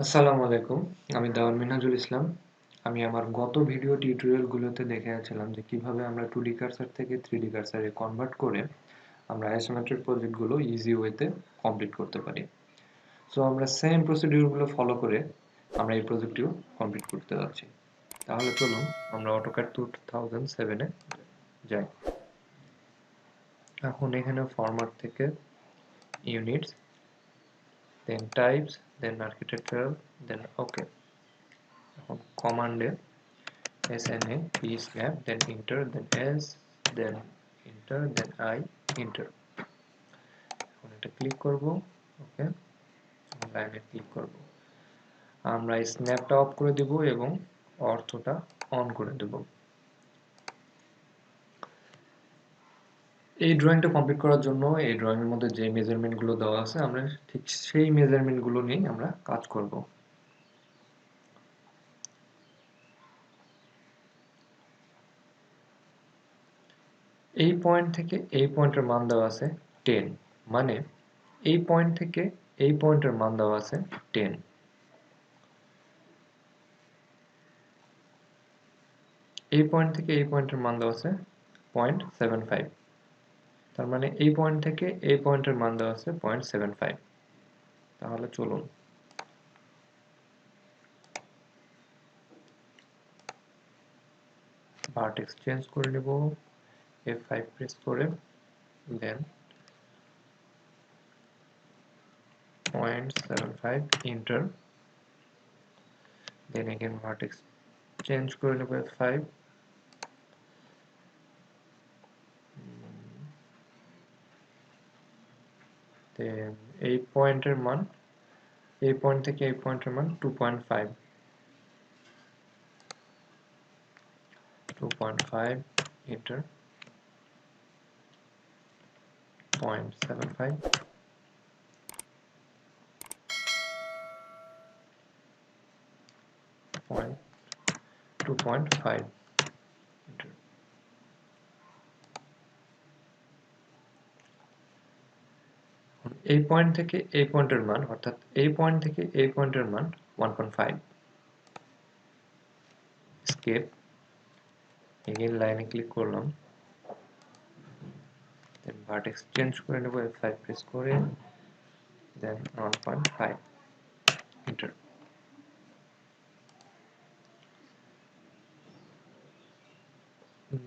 আসসালামু আলাইকুম। আমি দেওয়ান মিনহাজুল ইসলাম। আমি আমার গত ভিডিও টিউটোরিয়ালগুলোতে দেখিয়েছিলাম যে কিভাবে আমরা 2D কার্সার থেকে 3D কার্সারে কনভার্ট করে আমরা আইসোমেট্রিক প্রজেক্টগুলো ইজি ওয়েতে কমপ্লিট করতে পারি। সো আমরা সেম প্রসিডিউরগুলো ফলো করে আমরা এই প্রজেক্টটিও কমপ্লিট করতে যাচ্ছি। তাহলে চলুন আমরা AutoCAD 2007 এ যাই। এখন এখানে ফরম্যাট থেকে ইউনিটস, দেন টাইপস, দেন আর্কিটেকচারাল, দেন ওকে। এখন কমান্ডে SNA, P snap, then enter, then S, then enter, then I, enter. এখন এটা ক্লিক করব, ওকে, লাইনে ক্লিক করব। আমরা এই স্ন্যাপটা অফ করে দেব এবং অর্থটা অন করে দেব। এই ড্রয়িংটা কমপ্লিট করার জন্য এই ড্রয়িং এর মধ্যে যে মেজারমেন্টগুলো দেওয়া আছে আমরা ঠিক সেই মেজারমেন্টগুলো নিয়েই আমরা কাজ করব। এই পয়েন্ট থেকে এই পয়েন্টের মান দেওয়া আছে 10, মানে এই পয়েন্ট থেকে এই পয়েন্টের মান দেওয়া আছে 10। এই পয়েন্ট থেকে এই পয়েন্টের মান দেওয়া আছে 0.75, তার মানে এই পয়েন্ট থেকে এই পয়েন্টের মান দেওয়া আছে 0.75। তাহলে চলুন ভার্টেক্স চেঞ্জ করে নেব, F5 প্রেস করে, then 0.75 enter, then again vertex change করে নেব F5, দেন এই পয়েন্টের মান, এই পয়েন্ট থেকে এই পয়েন্টের মান 2.5, 2.5 এন্টার, 0.75, 2.5 এন্টার। এই পয়েন্ট থেকে এই পয়েন্টের মান, অর্থাৎ এই পয়েন্ট থেকে এই পয়েন্টের মান 1.5। স্কেপ, এগেইন লাইনে ক্লিক করলাম, দেন ভার্টেক্স চেঞ্জ করে নেব F5 প্রেস করে, দেন 1.5 এন্টার।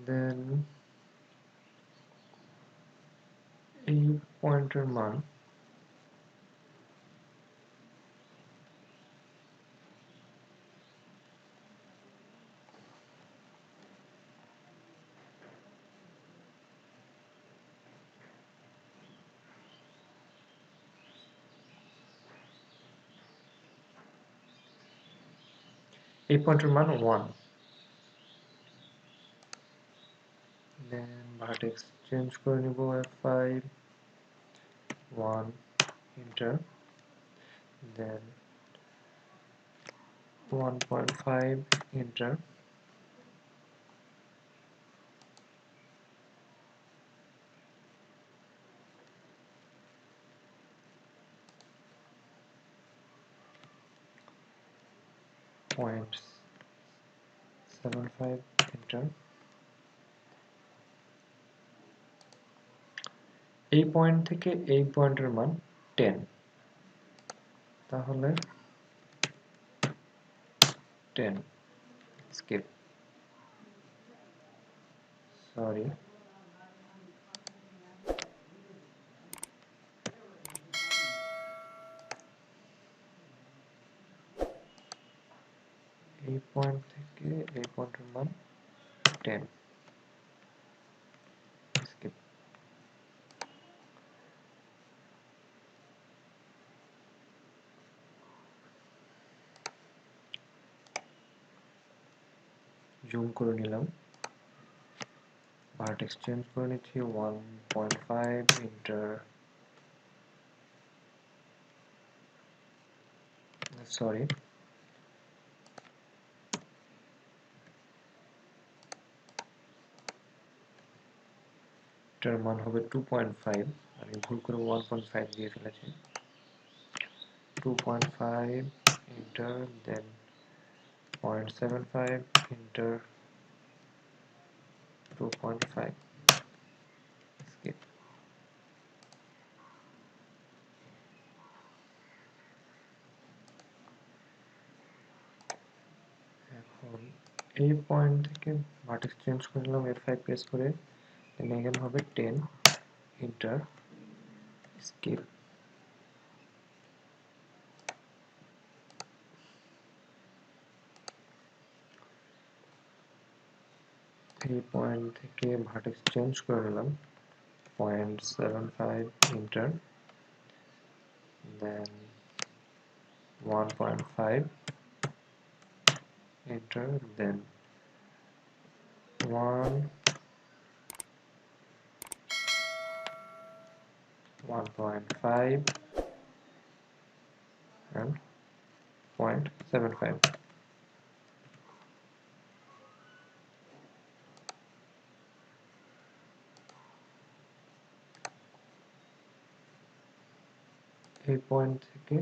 দেন এই পয়েন্টের মান এই পয়েন্টের মান 1। দেন ভার্টেক্স চেঞ্জ করে নিব F5, 1 এন্টার, দেন 1.5 এন্টার, পয়েন্ট 75 এন্টার। এই পয়েন্ট থেকে এই পয়েন্টের মান 10, তাহলে 10 স্কেপ, সরি, এই পয়েন্ট থেকে এই পয়েন্টের মান 10 স্কেপ। জুম করে নিলাম, ভার্টেক্স চেঞ্জ করে নিচ্ছি 1.5 এন্টার, সরি, এটার মান হবে 2.5, আমি ভুল করে 1.5 দিয়ে ফেলেছি, 2.5 enter, then 0.75 enter, 2.5 skip. এখন এই পয়েন্ট থেকে ভার্টেক্স চেঞ্জ করে নিলাম F5 প্রেস করে, দেন এখানে হবে 10 এন্টার, স্কিপ। এই পয়েন্ট থেকে ভার্টেক্স চেঞ্জ করে নিলাম 0.75 enter, then 1.5 enter, then 1, 1.5 and 0.75. এই পয়েন্ট থেকে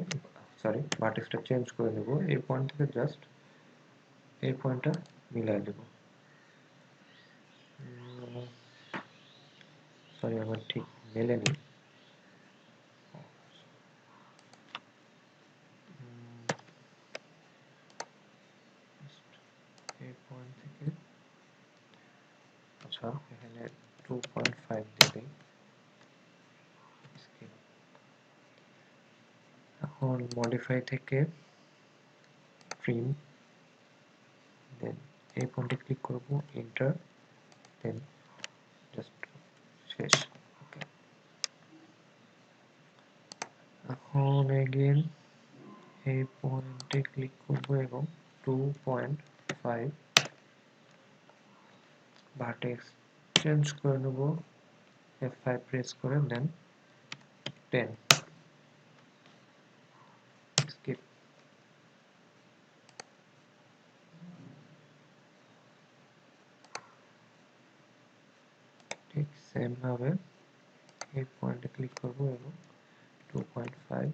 সরি ভার্টেক্সটা চেঞ্জ করে নেব, এই পয়েন্ট থেকে জাস্ট এই পয়েন্টটা মিলাই দেব। সরি আমার ঠিক মেলেনি, এই পয়েন্ট থেকে আচ্ছা এখানে 2.5 দিয়ে দিই। এখন মডিফাই থেকে ট্রিম, দেন এই পয়েন্টে ক্লিক করব, এন্টার, দেন জাস্ট শেষ। ওকে, এখন এগেইন এই পয়েন্টে ক্লিক করব এবং 2.5 ভার্টেক্স চেঞ্জ করে নেব F5 প্রেস করে, দেন 10 স্কিপ। ঠিক সেম ভাবে এই পয়েন্টে ক্লিক করব এবং 2.5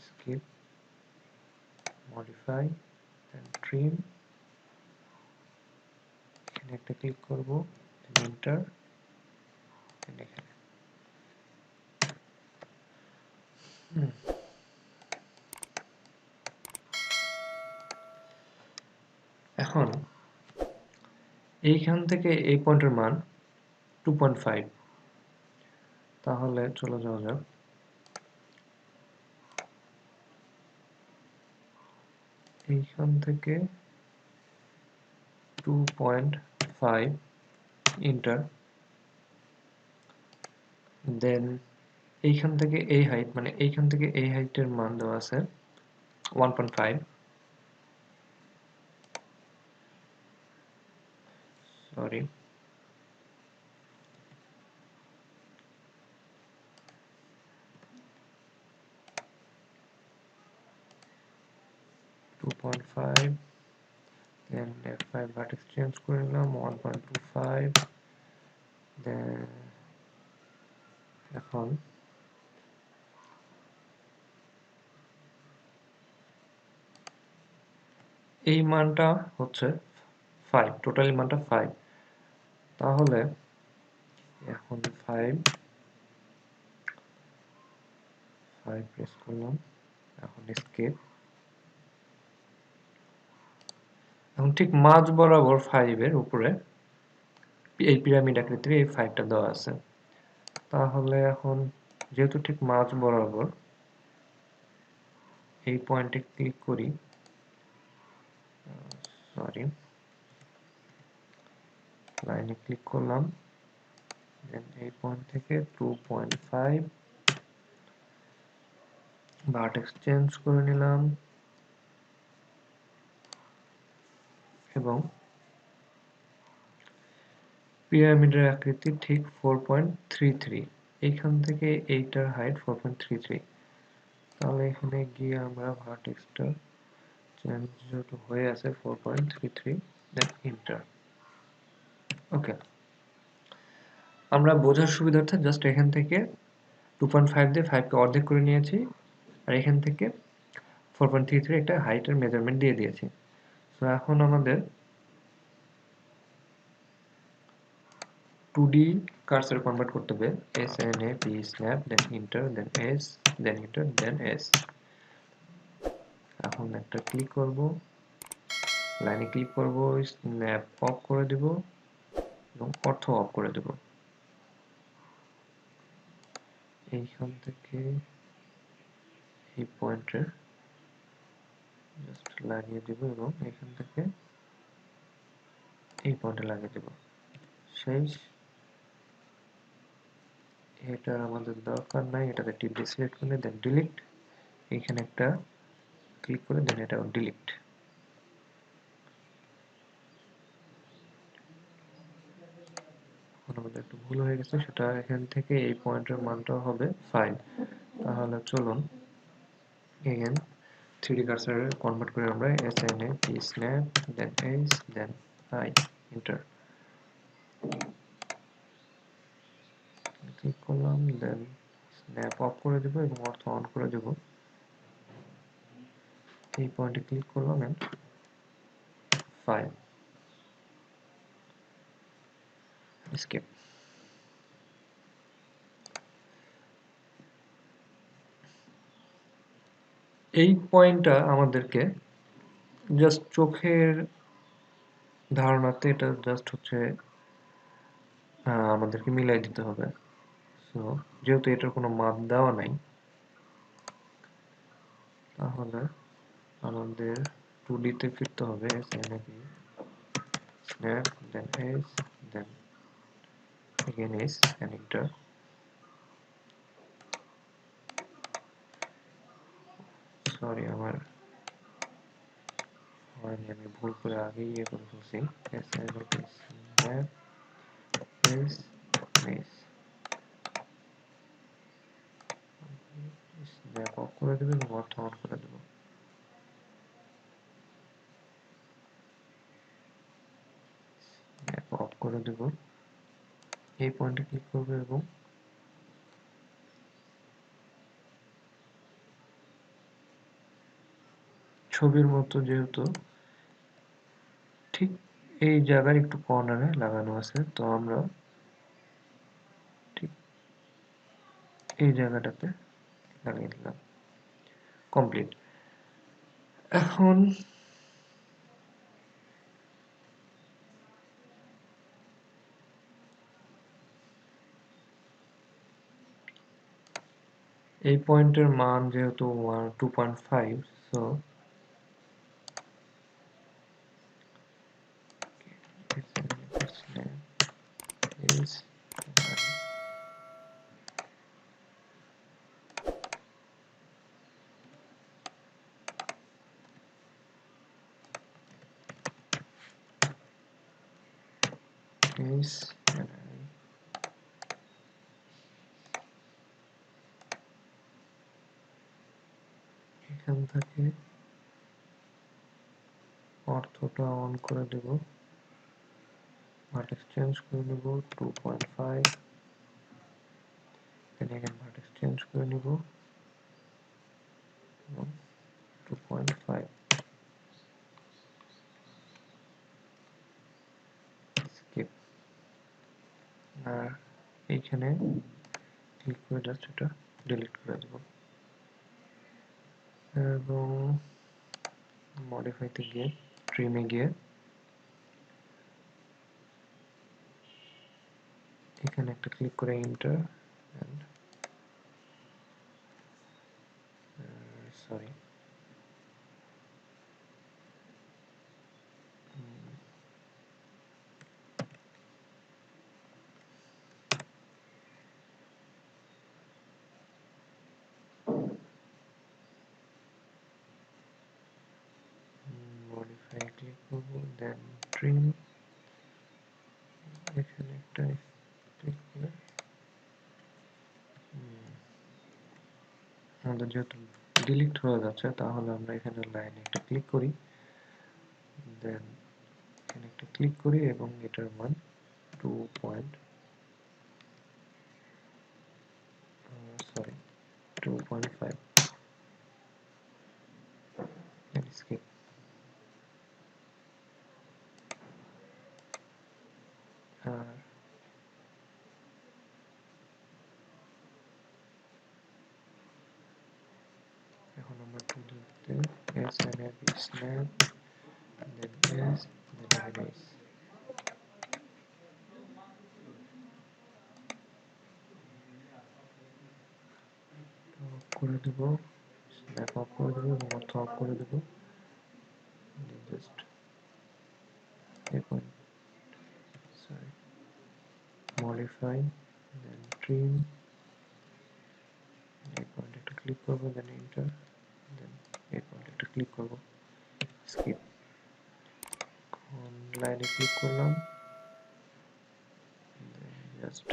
skip, modify, then trim, এখানে একটা ক্লিক করব, এন্টার, এখানে এখন এইখান থেকে এই পয়েন্টের মান 2.5, তাহলে চলে যাওয়া যাক এইখান থেকে 2.5 এন্টার, দেন এইখান থেকে এই হাইট মানে এইখান থেকে এই হাইটের মান দেওয়া আছে 1.5, sorry 2.5, then F5 vertex change করে নিলাম 1.25, then এখন এই মানটা হচ্ছে 5, টোটালি মানটা 5, তাহলে এখন 5 প্রেস করলাম, এখন স্কেপ, এখন ঠিক মাঝ বরাবর 5 এর উপরে এই পিরামিড আকৃতির এই 5টা দেওয়া আছে, তাহলে এখন যেহেতু ঠিক মাঝ বরাবর এই পয়েন্টে ক্লিক করি, সরি লাইনে ক্লিক করলাম, দেন এই পয়েন্ট থেকে 2.5 ভার্টেক্স চেঞ্জ করে নিলাম এবং পিরামিডের আকৃতি ঠিক 4.33, এইখান থেকে এইটার হাইট 4.33, তাহলে এখানে গিয়ে আমরা ভার্টেক্সটা চেঞ্জ যেহেতু হয়ে আছে 4.33, দেন এন্টার। ওকে, আমরা বোঝার সুবিধার্থে জাস্ট এখান থেকে 2.5 দিয়ে 5 কে অর্ধেক করে নিয়েছি, আর এখান থেকে 4.33 একটা হাইটের মেজারমেন্ট দিয়ে দিয়েছি। তো এখন আমাদের 2D কার্সর কনভার্ট করতে হবে। SNA P snap দেন ইন্টার দেন S দেন ইন্টার দেন S। এখন একটা ক্লিক করব, লাইনে ক্লিক করব, স্ন্যাপ অফ করে দেব এবং অর্থ অফ করে দেব। এইখান থেকে এই পয়েন্টে জাস্ট লাগিয়ে দেব এবং এখান থেকে এই পয়েন্টে লাগিয়ে দেব। শেষ। এটা আমাদের দরকার নাই, এটাতে টিপ দিয়ে সিলেক্ট করে দেন ডিলিট। এখানে একটা ক্লিক করে দেন এটাও ডিলিট। আমাদের একটু ভুল হয়ে গেছে, সেটা এখান থেকে এই পয়েন্টের মানটা হবে 5। তাহলে চলুন এগেন 3D কার্সারে কনভার্ট করে আমরা SNA P snap then S then I enter click করলাম, দেন স্ন্যাপ অফ করে দেব এবং অর্থ অন করে দেব। এই পয়েন্টে ক্লিক করলাম এন্ড 5 স্কেপ। এই পয়েন্টটা আমাদেরকে জাস্ট চোখের ধারণাতে এটা জাস্ট হচ্ছে আমাদেরকে মিলাই দিতে হবে। সো যেহেতু এটার কোনো মাপ দেওয়া নাই, তাহলে আমাদের 2D তে ফিরতে হবে। SNAP snap then S then again S and enter। Sorry আমার হয়নি, আমি ভুল করে আগেই ইয়ে করে ফেলছি। SNAP snap S S snap off করে দেবে এবং অর্থ অন করে দেবো। স্ন্যাপ অফ করে দেব, এই পয়েন্টে ক্লিক করবে এবং ছবির মতো যেহেতু ঠিক এই জায়গার একটু কর্নারে লাগানো আছে, তো আমরা ঠিক এই জায়গাটাতে লাগিয়ে দিলাম। কমপ্লিট। এখন এই পয়েন্টের মান যেহেতু 2.5, সো is is এখান থেকে অর্থটা অন করে দেব, ভার্টেক্স চেঞ্জ করে নেব 2.5, দেন এখানে ভার্টেক্স চেঞ্জ করে নেব 2.5 স্কিপ। আর এইখানে ক্লিক করে জাস্ট এটা ডিলিট করে দেব এবং মডিফাইতে গিয়ে ট্রিমে গিয়ে এখানে একটা ক্লিক করে enter and sorry modify click করব, দেন ট্রিম, এখানে একটা ক্লিক করে আমাদের যেহেতু ডিলিট হয়ে যাচ্ছে, তাহলে আমরা এখানে লাইনে একটা ক্লিক করি, দেন এখানে একটা ক্লিক করি এবং এটার মান 2. 2.5 skip আর এখন আমরা 2 লিখতে s and a snap then s then erase of করে দেব স্ন্যাপ অফ করে দেব এবং অর্থ অফ করে দেব just a point sorry modify then trim a point একটা ক্লিক করব then enter then a point একটা ক্লিক করব skip কোন লাইনে ক্লিক করলাম জাস্ট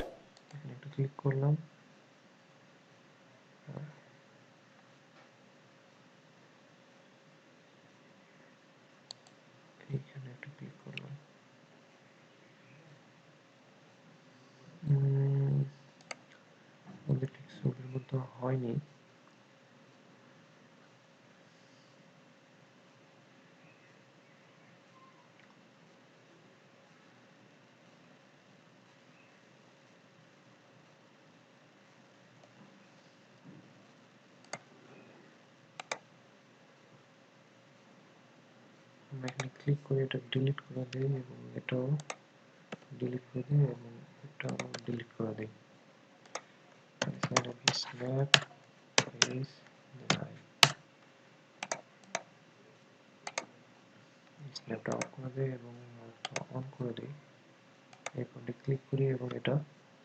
এখানে একটা ক্লিক করলাম এখানে একটা ক্লিক করলাম আমাদের ঠিক ছবির মতো হয়নি আমরা এখানে ক্লিক করে এটা ডিলিট করে দেই এবং এটাও ডিলিট করে দিই এবং এটাও ডিলিট করে দিই স্ন্যাপ ফেস স্ন্যাপটা অফ করে দেই এবং অন করে দিই এই পয়েন্টে ক্লিক করি এবং এটা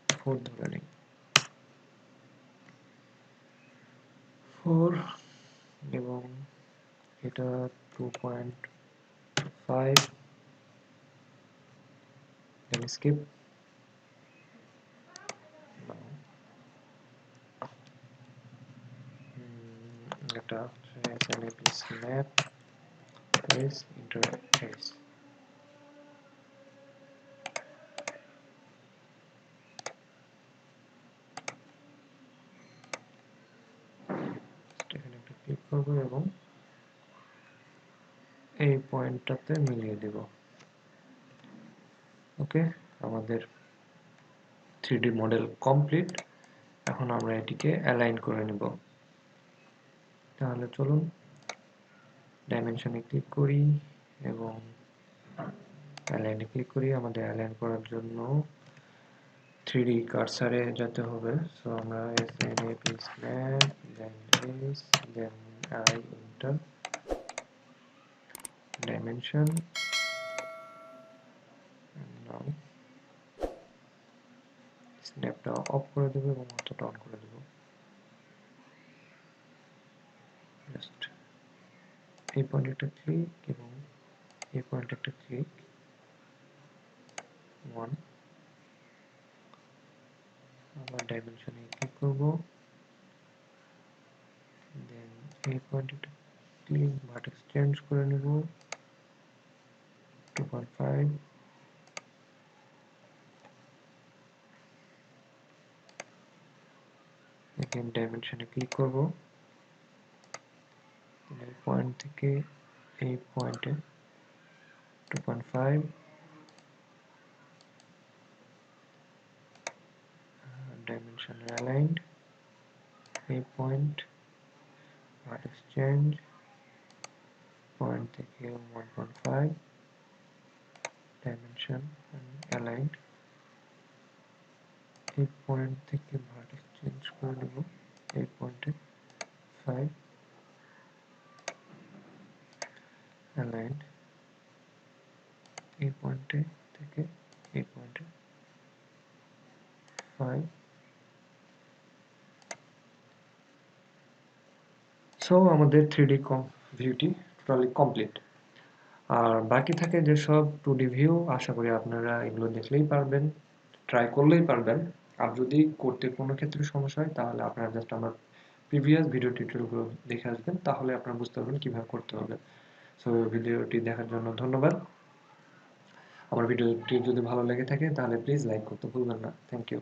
4 ধরে নিই 4 এবং এটা 2.5 then skip এটা http snap face interface এখানে একটা ক্লিক করব এবং এই পয়েন্টটাতে মিলিয়ে দেব ওকে আমাদের 3D মডেল কমপ্লিট এখন আমরা এটিকে অ্যালাইন করে নেব তাহলে চলুন ডাইমেনশনে ক্লিক করি এবং অ্যালাইনে ক্লিক করি আমাদের অ্যালাইন করার জন্য 3D কার্সারে যেতে হবে সো আমরা snap snap then s then I enter dimension and now স্ন্যাপটা অফ করে দেব এবং অটোটা অন করে দেব জাস্ট এই পয়েন্টে একটা ক্লিক এবং এই পয়েন্টে একটা ক্লিক 1 আবার ডাইমেনশনে ক্লিক করব দেন এই পয়েন্টে একটা ক্লিক ভার্টেক্স চেঞ্জ করে নেব 2.5 এখানে ডাইমেনশনে ক্লিক করব এই পয়েন্ট থেকে এই পয়েন্টে 2.5 dimension aligned এই পয়েন্ট vertex change পয়েন্ট থেকে 1.5 dimension aligned এই পয়েন্ট থেকে vertex চেঞ্জ করে নেব এই পয়েন্টে 5 aligned এই পয়েন্টে থেকে এই পয়েন্টে 5 সো আমাদের 3D ভিউটি টোটালি কমপ্লিট আর বাকি থাকে যে সব 2D ভিউ আশা করি আপনারা এগুলো দেখলেই পারবেন ট্রাই করলেই পারবেন আর যদি করতে কোনো ক্ষেত্রে সমস্যা হয় তাহলে আপনারা জাস্ট আমার প্রিভিয়াস ভিডিও টিউটোরিয়ালগুলো দেখে আসবেন তাহলে আপনারা বুঝতে পারবেন কিভাবে করতে হবে সো ভিডিওটি দেখার জন্য ধন্যবাদ আমার ভিডিওটি যদি ভালো লেগে থাকে তাহলে প্লিজ লাইক করতে ভুলবেন না থ্যাংক ইউ